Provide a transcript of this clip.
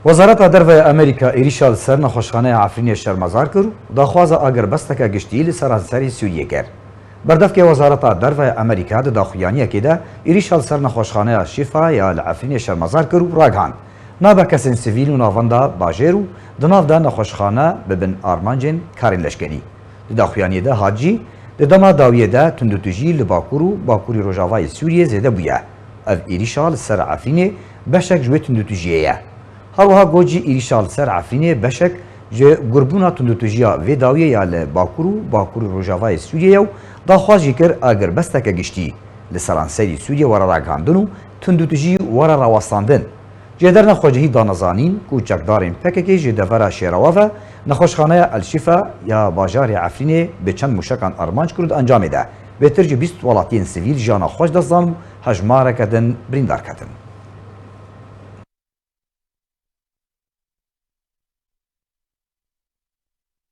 وزارت دروی امریکا ایریشا سر نخوشخانه عفرین شرمزار کرد و داخواز اگر بستک گشتی لسرانسری سوریه کرد. بردف که وزارت دروی امریکا داخویانی که ده ایریشا سر نخوشخانه شفا یا عفرین شرمزار کرد راگان. نابه کسین سیویل و ناوندا باجرو دناف ده نخوشخانه ببن آرمانجن کارین لشکری. داخویانی ده حاجی دما داویه ده تندوتجی باکوری روجاوای سوریه زده بویه. اف ایریشا سر عفرین بشک جوی تندوتجیه. هروها گوجی ایریشا سر عفرین بشک جه گربونا تندوتجیا و داویه یا باکوری روجاوای سوریه و داخواجی کر اگر بستک گشتی لسرانسری سوریه ورا راگاندن و تندوتجی ورا راوستاندن. جدر نخواجهی دانزانین کوچکدارین پککی جدورا شیراوه نخوشخانه الشفا یا باجار عفرین به چند مشکان ارمانج کرد انجام ده. بهتر 20 ولاتین سیویل جانا خوش دزدان هجماره کردن بریندار کردن.